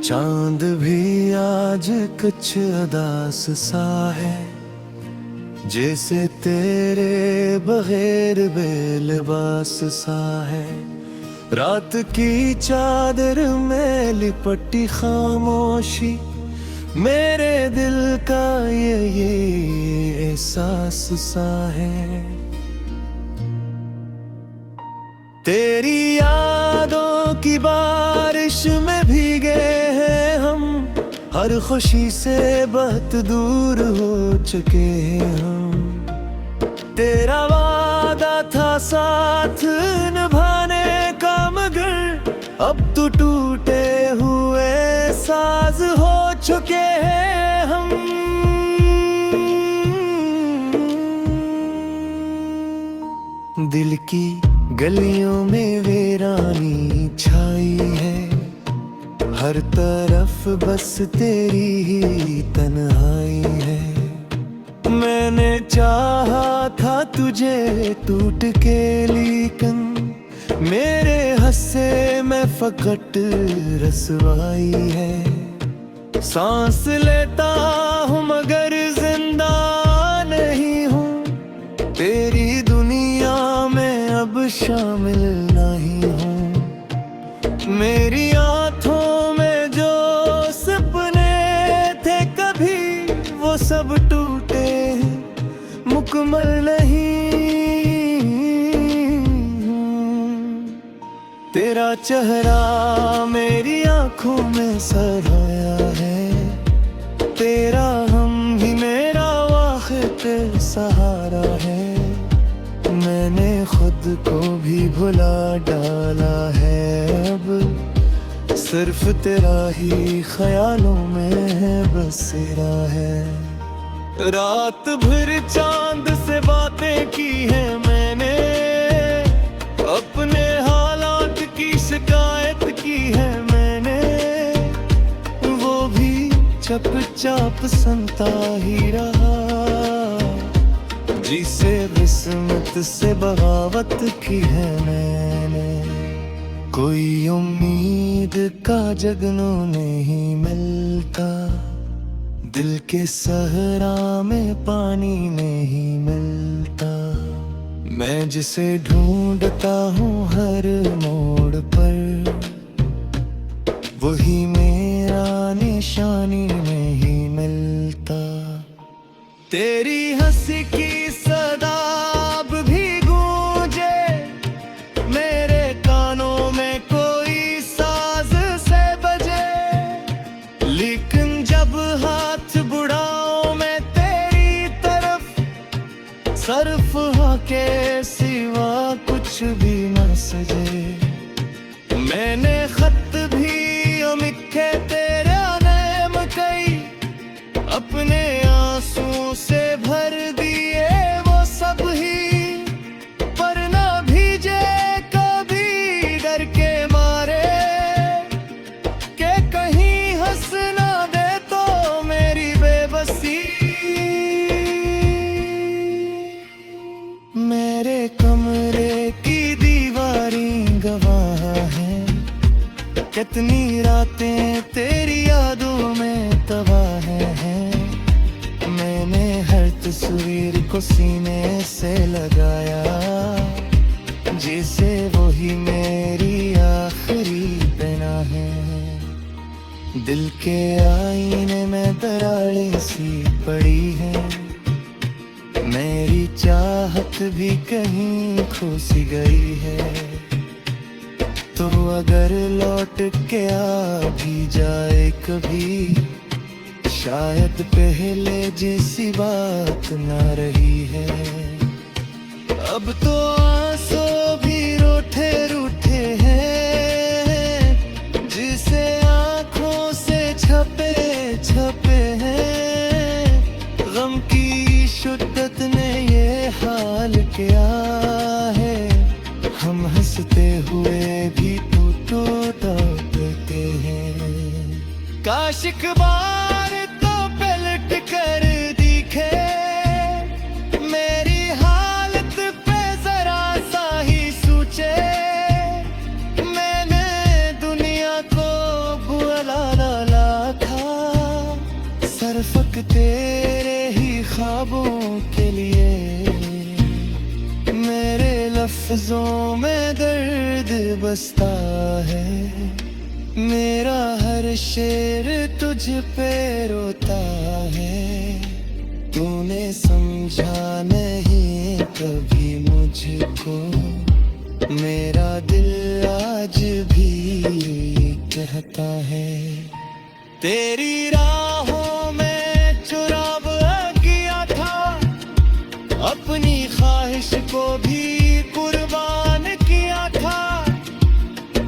चांद भी आज कुछ उदास सा है, जैसे तेरे बगैर बेलिबास सा है। रात की चादर में लिपटी खामोशी, मेरे दिल का ये एहसास सा है। तेरी यादों की बारिश में भीगे हैं हम, हर खुशी से बहुत दूर हो चुके हैं हम। तेरा वादा था साथ निभाने का, मगर अब तो टूटे हुए साज हो चुके हैं हम। दिल की गलियों में वीरानी छाई है, हर तरफ बस तेरी ही तन्हाई है। मैंने चाहा था तुझे टूट के, लेकिन मेरे हंसे में फकट रसवाई है। सांस लेता हूँ मगर जिंदा नहीं हूँ, तेरी दुनिया में अब शामिल नहीं हूँ। मेरी आँखों में जो सपने थे कभी, वो सब टूटे मुकम्मल नहीं। तेरा चेहरा मेरी आँखों में सराया है, तेरा हम ही मेरा वाहिद सहारा है। मैंने खुद को भी भुला डाला है, अब सिर्फ तेरा ही ख्यालों में बसेरा है। रात भर चांद से बातें की हैं मैंने, अपने हालात की शिकायत की है मैंने। वो भी चुपचाप सुनता ही रहा, जिसे किस्मत से बगावत की है मैंने। कोई उम्मीद का जगनू नहीं मिलता, दिल के सहरा में पानी नहीं मिलता। मैं जिसे ढूंढता हूँ हर मोड़ पर, वही मेरा निशानी नहीं मिलता। तेरी हंसी की सदा अब भी गूंजे मेरे कानों में, कोई साज से बजे। लेकिन जब हाथ बुढ़ाऊं मैं तेरी तरफ, सरफ के सिवा कुछ भी न सजे। मैंने खत भी लिखे तेरे नाम कई, अपने आंसू से भर दिए वो सब ही, पर ना भीजे कभी डर के मारे, के कहीं हंस ना दे तो मेरी बेबसी। मेरे कमरे की दीवारें गवाह हैं, कितनी रातें तेरी यादों में तबाह हैं। मैंने हर तस्वीर को सीने से लगाया, जैसे वही मेरी आखिरी पनाह है। दिल के आईने में दरारें सी पड़ी है, मेरी चाहत भी कहीं खो सी गई है। तो अगर लौट के आ भी जाए कभी, शायद पहले जैसी बात ना रही है। अब तो आंसू भी रूठे रूठे हैं, जिसे आंखों से छपे छपे हैं। गम की शिद्दत ने ये हाल किया है, हम हंसते हुए भी टूटो देते हैं। काश एक बार तो पलट कर दिखे, मेरी हालत पे जरा सा ही सोचे। मैंने दुनिया को भुला सिर्फ तेरे ही ख्वाबों के लिए। मेरे लफ्जों में दर्द बसता है, मेरा हर शेर तुझ पे रोता है। तूने समझा नहीं कभी मुझको, मेरा दिल आज भी कहता है। तेरी राहों में चुराव किया था, अपनी ख्वाहिश को भी कुर्बान किया था।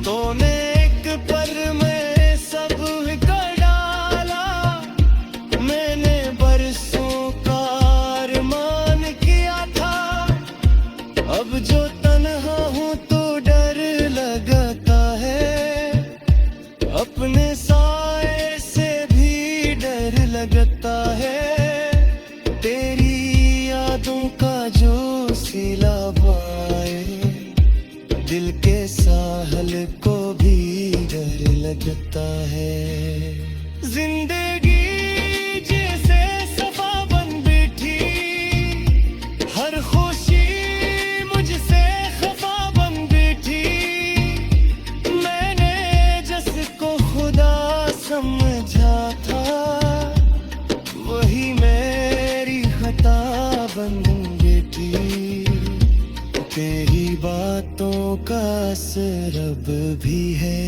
तूने एक पल में सब कर डाला, मैंने बरसों का अरमान किया था। अब जो तन्हा हूँ तो डर लगता है, अपने साए से भी डर लगता है। तेरी यादों का जो सिलवाए, दिल के साहल को भी डर लगता है। जिंदगी जैसे सफा बन बैठी, हर खुशी मुझसे खफा बन बैठी। मैंने जिसको खुदा समझा था, वही मेरी खता बन बैठी। तेरी बातों का असर अब भी है,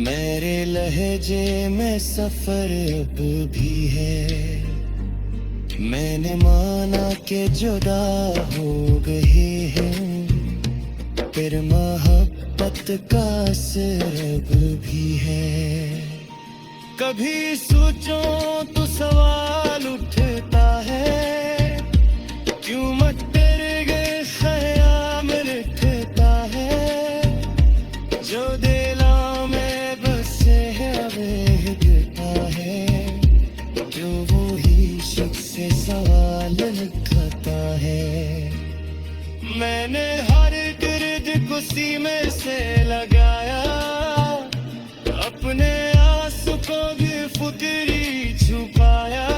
मेरे लहजे में सफर अब भी है। मैंने माना कि जुदा हो गए हैं, फिर मोहब्बत का असर अब भी है। कभी सोचो तो सवाल उठता है, क्यों मत तेरे गए ख्याल लिखता है। जो दिला में बसे है वेगता है, क्यों वो ही शिक से सवाल लिखता है। मैंने हर गिर्द को सीने से लगाया, अपने आंसू को भी फुकरी छुपाया।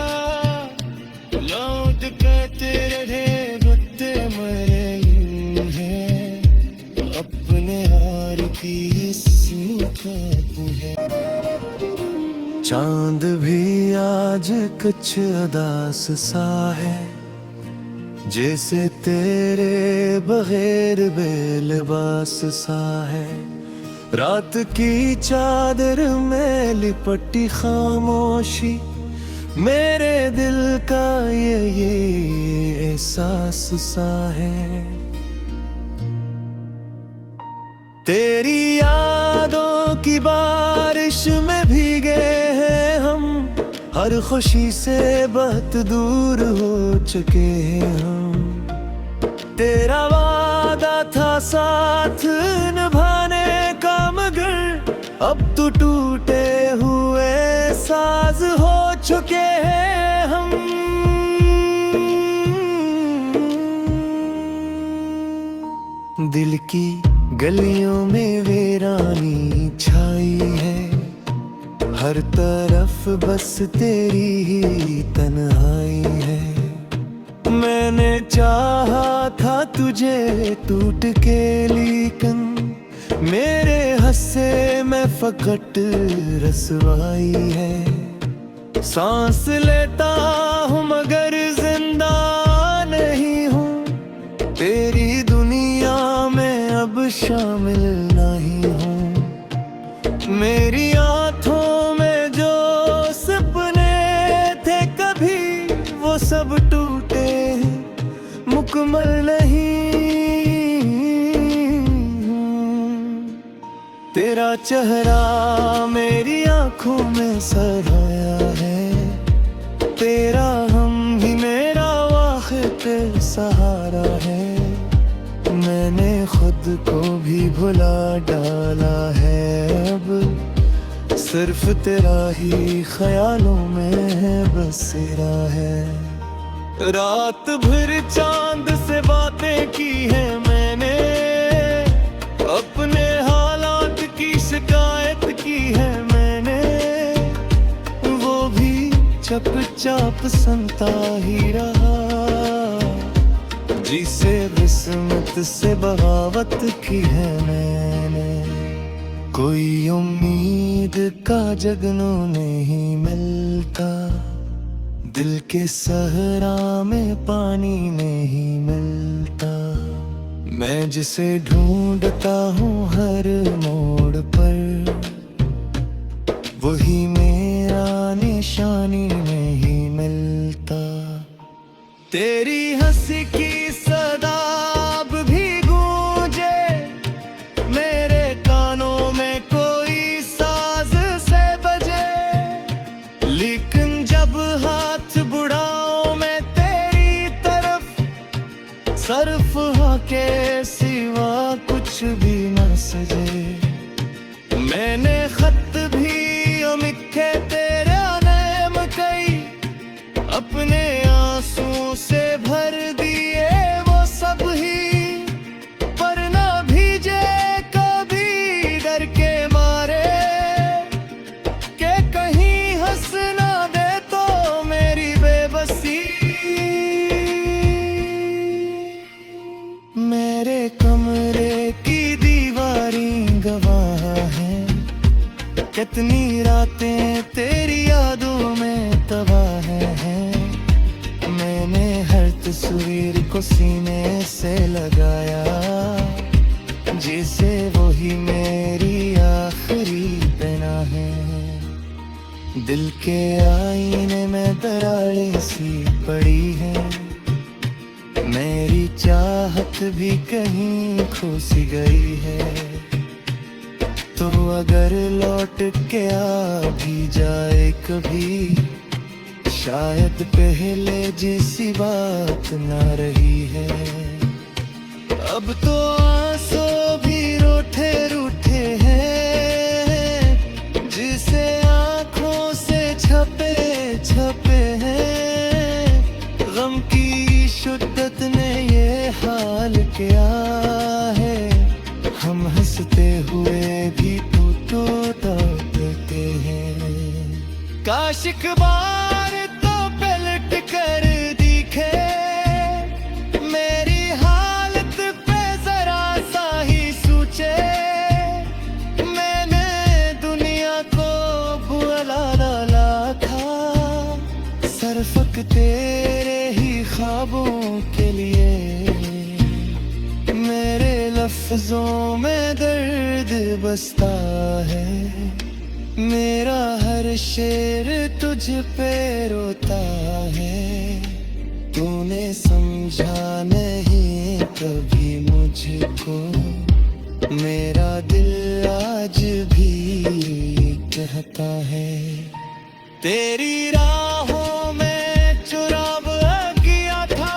लौट करते रहे गुत्ते मरे हैं, अपने हार की काबू है। चांद भी आज कुछ उदास सा है, जैसे तेरे बगैर बेलिबास सा है। रात की चादर में लिपटी खामोशी, मेरे दिल का ये एहसास सा है। तेरी यादों की बारिश में भीगे हैं हम, हर खुशी से बहुत दूर हो चुके हैं हम। तेरा वादा था साथ निभाने का, मगर अब तो टूटे हुए साज हो चुके हैं हम। दिल की गलियों में वीरानी छाई है, हर तरफ बस तेरी ही तन्हाई है। मैंने चाहा था तुझे टूट के, लेकिन मेरे हंसे में फकट रसवाई है। सांस लेता हूँ मगर जिंदा नहीं हूँ, तेरी दुनिया में अब शामिल नहीं हूँ। मेरी आंखों में जो सपने थे कभी, वो सब टूटे मुकम्मल नहीं। तेरा चेहरा मेरी आंखों में सराया है, तेरा हम ही मेरा वाहिद सहारा है। मैंने खुद को भी भुला डाला है, अब सिर्फ तेरा ही ख्यालों में बसेरा है। रात भर चांद से बातें की है मैंने, अपने हालात की शिकायत की है मैंने। वो भी चुपचाप सुनता ही रहा, जिसे किस्मत से बगावत की है मैंने। कोई उम्मीद का जगनू नहीं मिलता, दिल के सहरा में पानी नहीं मिलता। मैं जिसे ढूंढता हूँ हर मोड़ पर, वही मेरा निशानी नहीं मिलता। तेरी हंसी की सदा अब भी गूंजे मेरे कानों में, कोई साज से बजे। लेकिन जब हाथ बुढ़ाऊं मैं तेरी तरफ, सरफ के सिवा कुछ भी न सजे। मैंने खत भी लिखे तेरे नाम कई, अपने आंसू से भर दिए वो सब ही, पर ना भीजे कभी डर के मारे, के कहीं हंस ना दे तो मेरी बेबसी। मेरे कमरे की दीवारें गवाह है, कितनी रातें तेरी यादों में तबाह हैं। मैंने हर तस्वीर को सीने से लगाया, जैसे वही मेरी आखिरी पनाह है। दिल के आईने में दरारें सी पड़ी हैं, मेरी चाहत भी कहीं खो सी गई है। तो अगर लौट के आ भी जाए कभी, शायद पहले जैसी बात ना रही है। अब तो आंसू भी रूठे रूठे हैं, जिसे आंखों से छपे छपे हैं। गम की शिद्दत ने ये हाल किया है, हम हंसते हुए भी तो डरते हैं। काश एक बार तो पलट कर दिखे, मेरी हालत पे जरा सा ही सोचे। मैंने दुनिया को भुला डाला था, सरफक तेरे ही ख्वाबों के लिए। मेरे लफ्जों में दर्द बसता है, मेरा हर शेर तुझ पे रोता है। तूने समझा नहीं कभी मुझको, मेरा दिल आज भी कहता है। तेरी राहों में चुराव किया था,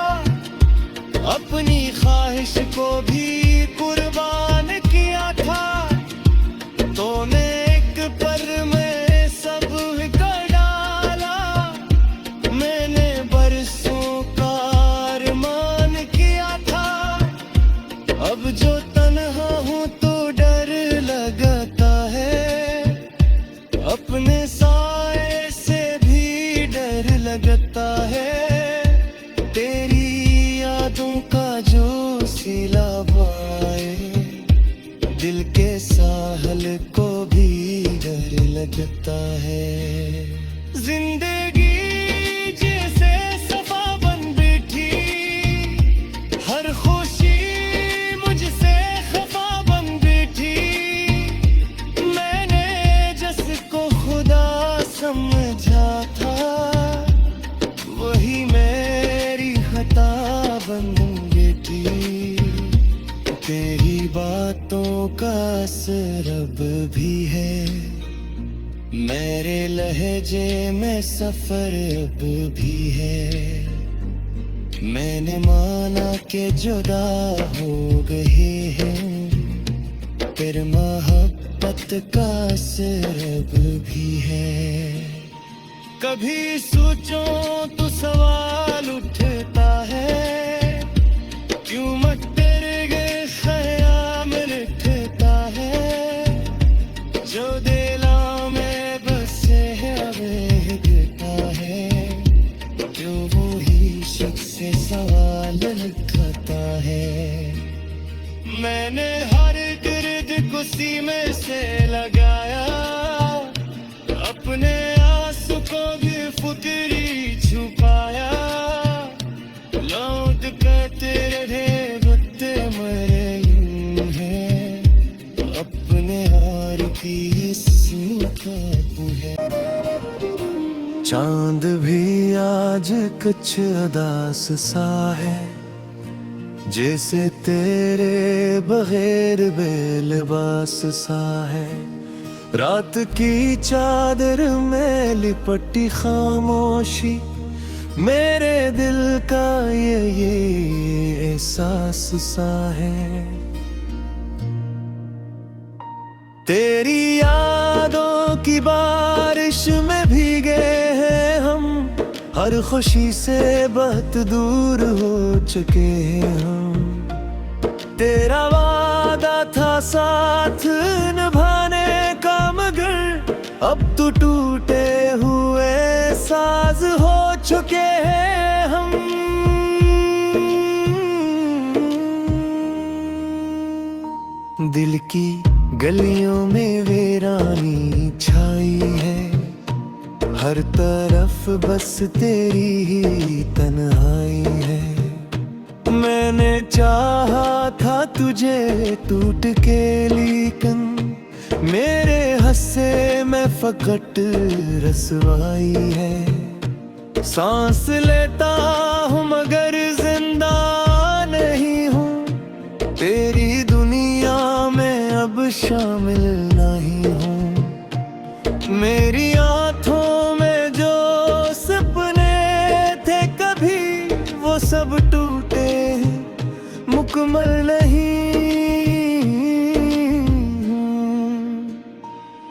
अपनी ख्वाहिश को भी कुर्बान किया था। तूने एक पर में सब कर डाला, मैंने बरसों का अरमान किया था। अब जो तन्हा हूँ तो डर लगता है, अपने साए से भी डर लगता है। तेरी यादों का जो सिलावाए, दिल के साहल को भी डर लगता है। जिंदगी जैसे सफा बन बैठी, हर खुशी मुझसे खफा बन बैठी। मैंने जिसको खुदा समझा था, वही मेरी खता बन बैठी। तेरी बातों का असर अब भी है, मेरे लहजे में सफर अब भी है। मैंने माना कि जुदा हो गए हैं, फिर मोहब्बत का असर अब भी है। कभी सोचो तो सवाल उठता है, क्यों मत ख़याल रखता है। जो दिलों में बसे है वेगता है, सुखों की फुकरी छुपाया, लौट करते रहे रोते मरे यूं है, अपने हार की सूरत है। चांद भी आज कुछ उदास सा है, जैसे तेरे बगैर बेलिबास सा है। रात की चादर में लिपटी खामोशी, मेरे दिल का ये एहसास सा है। तेरी यादों की बारिश में भीगे हैं हम, हर खुशी से बहुत दूर हो चुके हैं हम। तेरा वादा था साथ निभाने का, मगर अब तो टूटे हुए साज हो चुके हैं हम। दिल की गलियों में वीरानी छाई है, हर तरफ बस तेरी ही तन्हाई है। मैंने चाहा था तुझे टूट के, लेकिन मेरे हंसे में फकट रसवाई है। सांस लेता हूँ मगर जिंदा नहीं हूँ, तेरी दुनिया में अब शामिल नहीं हूँ। मेरी आँखों में जो सपने थे कभी, वो सब टूटे मुकम्मल नहीं।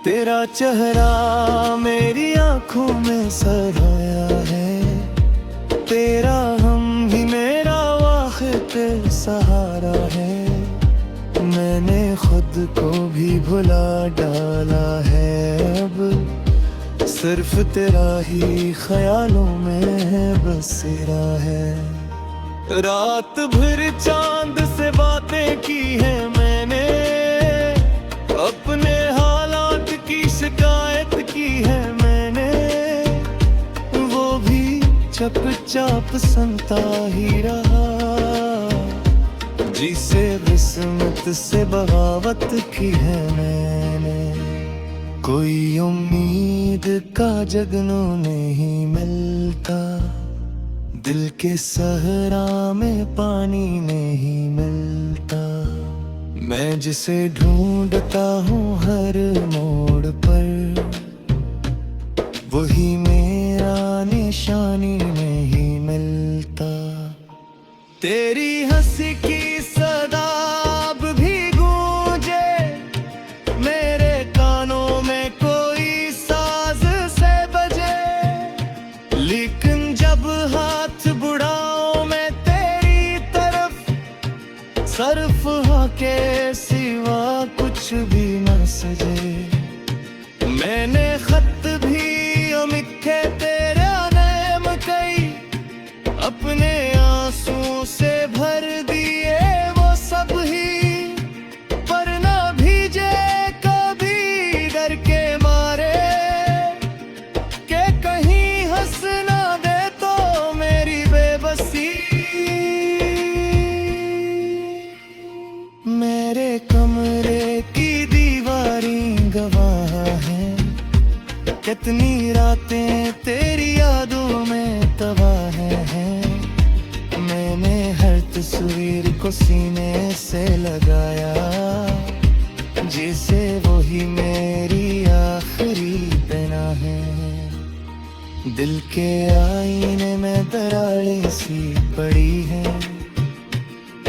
तेरा चेहरा मेरी आँखों में सराया है, तेरा हम ही मेरा वाहिद सहारा है। मैंने खुद को भी भुला डाला है, अब सिर्फ तेरा ही ख्यालों में बसेरा है। रात भर चांद से बातें की है मैंने, अपने हालात की शिकायत की है मैंने। वो भी चुपचाप सुनता ही रहा, जिसे किस्मत से बगावत की है मैंने। कोई उम्मीद का जगनू नहीं मिलता, दिल के सहरा में पानी नहीं मिलता। मैं जिसे ढूंढता हूँ हर मोड़ पर, वही मेरा निशानी नहीं मिलता। तेरी हंसी की सदा अब भी गूंजे मेरे कानों में, कोई साज से बजे। लेकिन जब हाथ बुढ़ाऊं मैं तेरी तरफ, सरफ के सिवा कुछ भी न सजे। मैंने खत भी मिठे तेरे नाम कई, अपने आंसू से भर दिए वो सब ही, पर ना भीजे कभी डर के मारे, के कहीं हंस ना दे तो मेरी बेबसी। मेरे कमरे की दीवारें गवाह हैं, कितनी रातें तेरी यादों में तबाह हैं। मैंने हर तस्वीर को सीने से लगाया, जैसे वही मेरी आखिरी पनाह है। दिल के आईने में दरारें सी पड़ी है,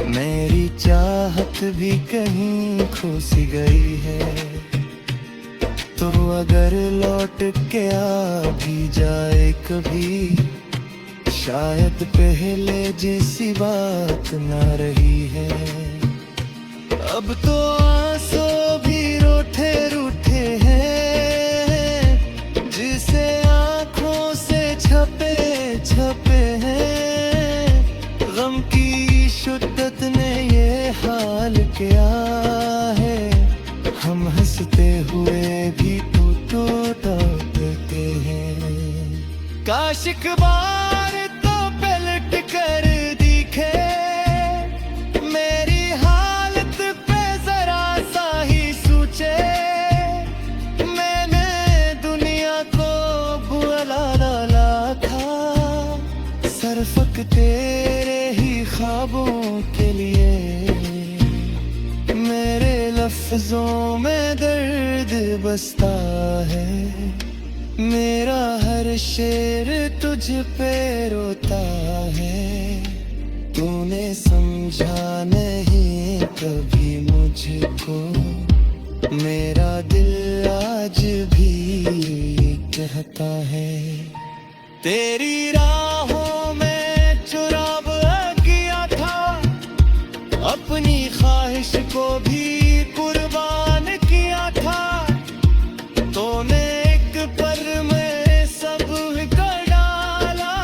मेरी चाहत भी कहीं खो सी गई है। तो अगर लौट के आ भी जाए कभी, शायद पहले जैसी बात ना रही है। अब तो आंसू भी रूठे रूठे हैं, जिसे आंखों से छपे छपे हैं। गम की शिद्दत ने ये हाल किया है, हम हंसते हुए भी तो टूटते हैं। काश एक बार तो पलट कर दिखे, मेरी हालत पे जरा सा ही सोचे। मैंने दुनिया को बुला डाला था, सरफक तेरे ही ख्वाबों के लिए। मेरे लफ्जों में दर्द बसता है, मेरा हर शेर तुझ पे रोता है। तूने समझा नहीं कभी मुझको, मेरा दिल आज भी कहता है। तेरी राहों में चुराव किया था, अपनी ख्वाहिश को भी कुर्बान किया था। तूने एक पल में सब कर डाला,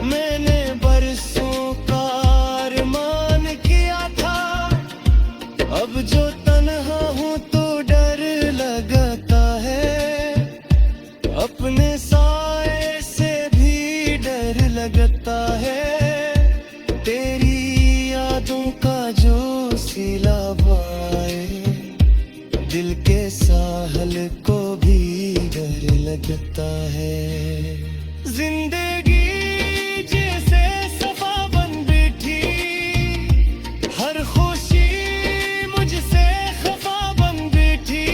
मैंने बरसों का अरमान किया था। अब जो तन्हा हूँ तो डर लगता है, अपने साए से भी डर लगता है। तेरी यादों का जो सिलवाए, दिल के साहल को भी डर लगता है। जिंदगी जैसे सफा बन बैठी, हर खुशी मुझसे खफा बन बैठी।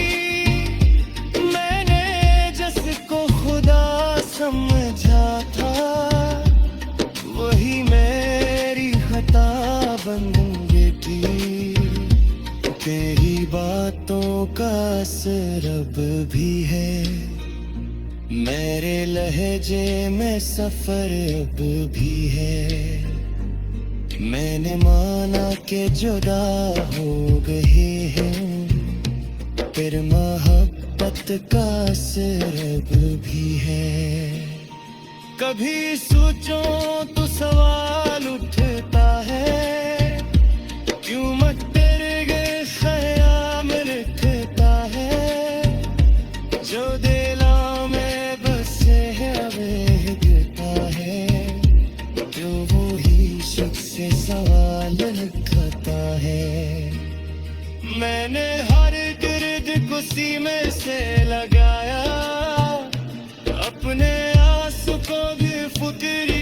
मैंने जिसको खुदा समझा था, वही मेरी खता बन बैठी। तेरी बातों का असर अब भी है, मेरे लहजे में सफर अब भी है। मैंने माना कि जुदा हो गए हैं, फिर मोहब्बत का असर अब भी है। कभी सोचूं तो सवाल उठता है, क्यों मत तेरे गए ख्याल रखता है। जो दिला में बसे है वेगता है, क्यों वो ही शुक से सवाल रखता है। मैंने हर दर्द को सीने से लगाया, अपने आंसू को भी फुकरी